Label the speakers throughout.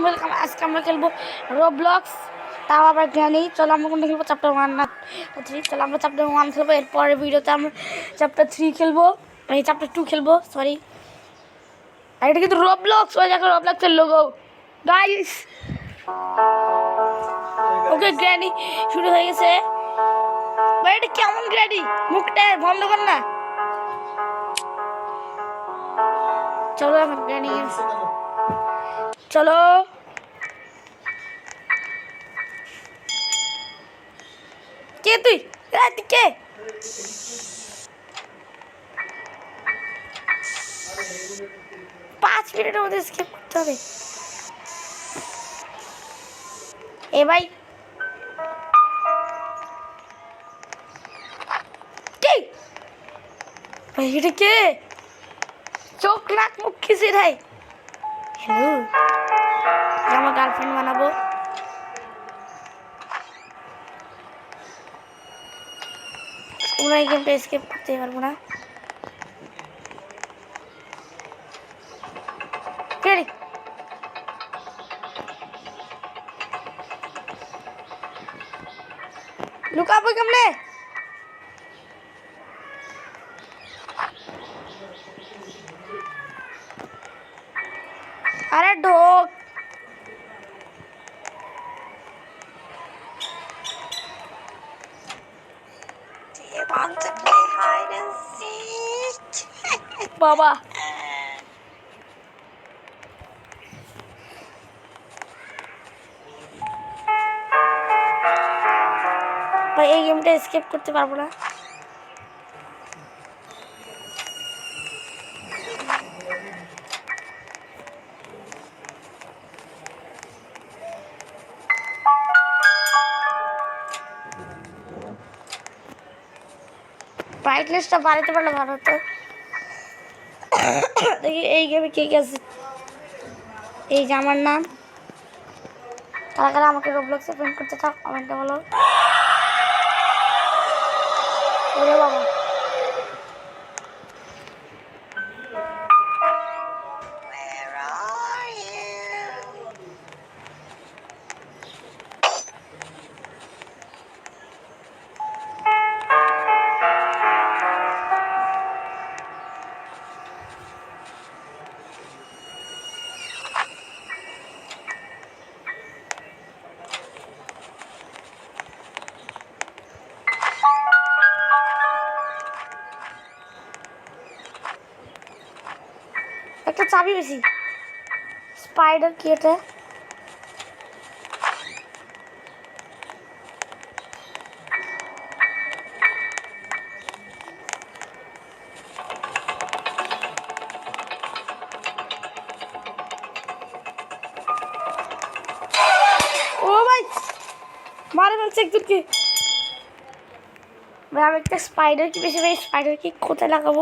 Speaker 1: Welcome. আজকে আমরা খেলবো রোবলক্স, তাও আবার গ্র্যানি। চলো আমরা কোনটা খেলবো, চ্যাপ্টার 1 না 3। চলো আমরা চ্যাপ্টার 1 খেলবো, এরপরের ভিডিওতে আমরা চ্যাপ্টার 3 খেলবো, এই চ্যাপ্টার 2 খেলবো, সরি। আর এটা কিন্তু রোবলক্স, ওই দেখো রোবলক্সের লোগো গাইস। ওকে গ্র্যানি শুরু হয়ে গেছে। ভাই এটা কেমন গ্র্যানি, মুখটা বন্ধ কর না। চলো এখন গ্র্যানি, চলো। কে তুই? কে? 5 মিনিটের মধ্যে স্কিপ করতে হবে। এ ভাই কে? ভাই এটা কে? চোখ নাক মুখ খিচে রে। হ্যালো, আমার গার্লফ্রেন্ড বানাবো। তোমরা এই গেমটা স্কিপ করতে পারবো না। রেডি? লুকাবো কেমনে? আরে ঢোক।
Speaker 2: Want to play hide and seek?
Speaker 1: বাবা ভাই এই গেমটা স্কিপ করতে পারবো না। ব্রাইটনেসটা বাড়াতে পারলে ভালো হতো। দেখি এই গেমে কে কে আছে। এই যে আমার নাম। কারা কারা আমাকে রোবলক্সে ফ্রেন্ড করতে থাক, কমেন্টে বলো। ওরে বাবা,
Speaker 2: Where are you?
Speaker 1: একটা চাবি বেশি। স্পাইডার কি এটা? ও ভাই মারে ফেলছে একজনকে। ভাই আমি একটা স্পাইডার কি বেশি, ভাই স্পাইডার কি কোথায় লাগাবো?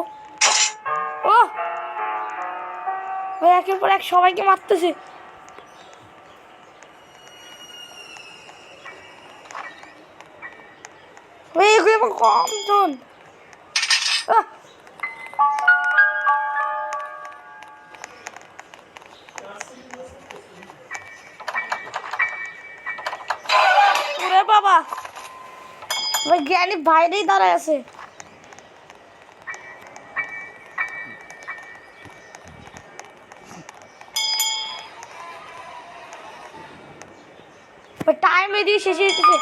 Speaker 1: ও ভাই একের পর এক সবাইকে মারতেছে। ভাই এগুলো আমার কম জন। ওরে বাবা, ভাই জ্ঞানী বাইরেই দাঁড়ায় আছে। টাইম এদিকে শেষ হয়ে যেতেছে।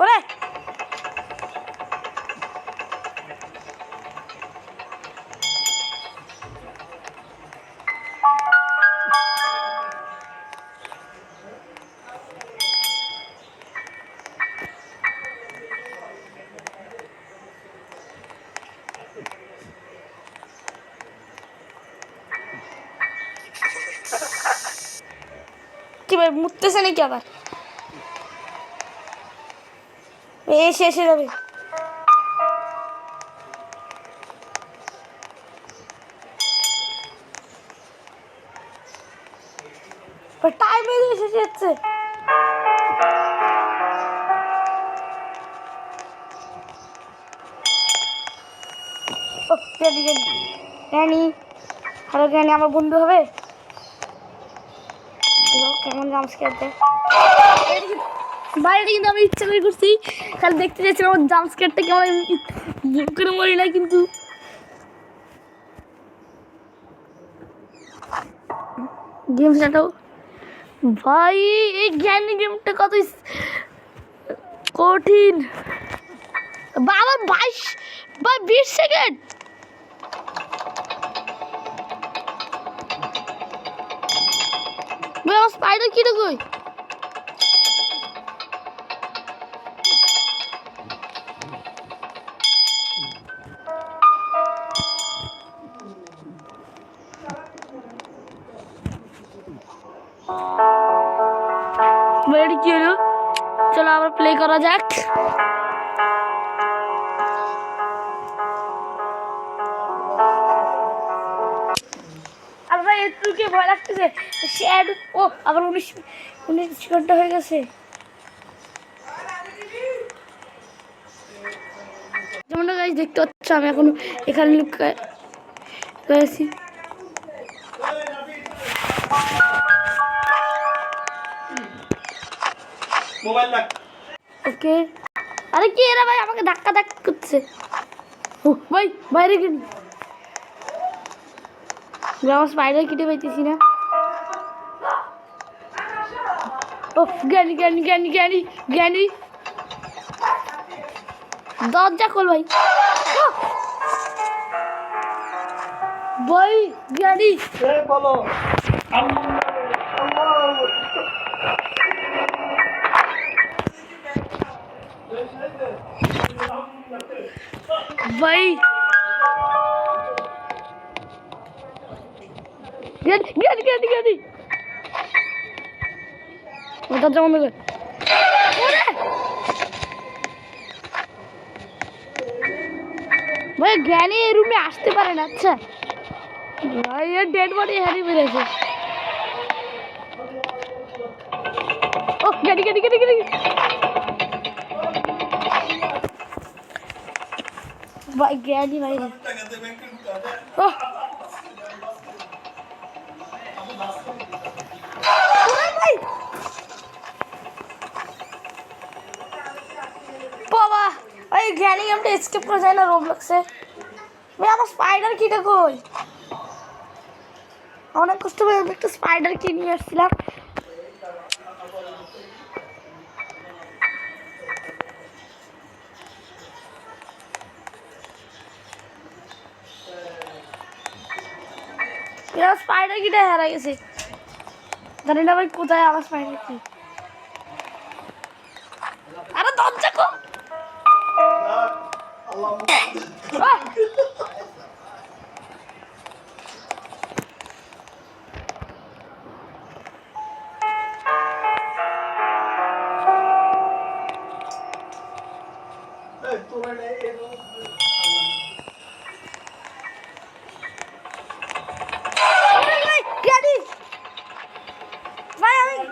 Speaker 1: ওরে কি ভাই মুততেছে নাকি আবার? এসে এসে যাবে। টাইমে এসে যাচ্ছে। ও জ্ঞানী জ্ঞানী জ্ঞানী, হ্যালো জ্ঞানী আমার বন্ধু হবে। কেমন জাম্পস্কেয়ার দেয় বাইরে, কিন্তু আমি ইচ্ছা করে করছি, খালি দেখতে চাইছিলাম আমার জাম্পস্কেয়ারটা কেমন ভুল করে মরি না কিন্তু। গেম সেটাও ভাই, এই জ্ঞানী গেমটা কত কঠিন বাবা। 22 বা 20 সেকেন্ড স্পাইডার কিটা কই? বেড়ি কি হলো? চলো আবার প্লে করা যাক। আর ভাই একটুকে ভয় লাগতেছে। ও আবার 19 ঘন্টা হয়ে গেছে। যেমনটা গাইস দেখতে পাচ্ছ, আমি এখন এখানে লুকায় রয়েছি। ওকে, আরে কি এরা ভাই আমাকে ধাক্কা ধাক্কা করছে। ও ভাই বাইরে গেলি, আমার স্পাইডার কেটে পাইতেছি না। ও জ্ঞানী জ্ঞানী জ্ঞানী জ্ঞানী জ্ঞানী, দরজা খোল ভাই। ভাই জ্ঞানী বলো। ভাই জ্ঞানী জ্ঞানী জ্ঞানী, দরজা বন্ধ কর। ভাই জ্ঞানী এই রুমে আসতে পারে না। আচ্ছা ভাই এর ডেড বডি হারিয়ে ফেলেছে। ও জ্ঞানী জ্ঞানী জ্ঞানী জ্ঞানী, ভাই জ্ঞানী ভাই। ও বাবা ভাই জ্ঞানী গেমটা স্কিপ করে যায় না রোবলক্সে। ভাই আমার স্পাইডার কিটা কই? অনেক কষ্ট করে আমি একটা স্পাইডার কি নিয়ে আসছিলাম। স্পাইডার কিটা হারা গেছে, জানি না ভাই কোথায় আমার স্পাইডার কি। আরে দরজা কো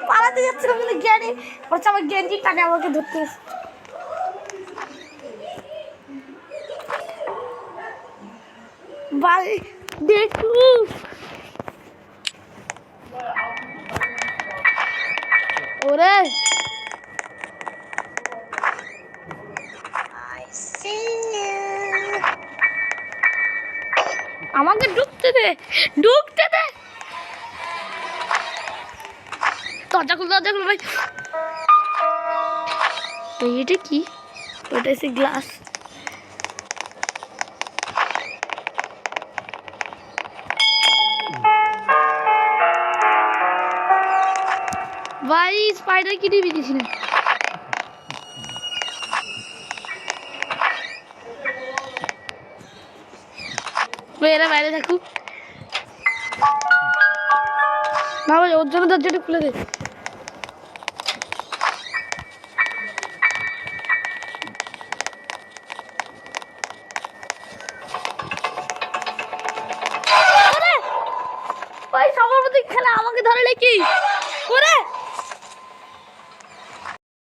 Speaker 1: পালাতে যাচ্ছিলাম কিন্তু জ্ঞানী বলছে আমার গেঞ্জি টানে আমাকে ধরতে। ভাই দেখু ওরে,
Speaker 2: I see you.
Speaker 1: আমাকে ঢুকতে দে ঢুকতে দে। দরজা খুল ভাই। এটা কি? ওটা হচ্ছে গ্লাস। ভাই স্পাইডার কিটি বেরিয়েছি না। এরা বাইরে থাকুক না ভাই, ওর জন্য দরজাটা খুলে দে। ভাই সবার মধ্যে খেলা আমাকে ধরে নাকি? ওরে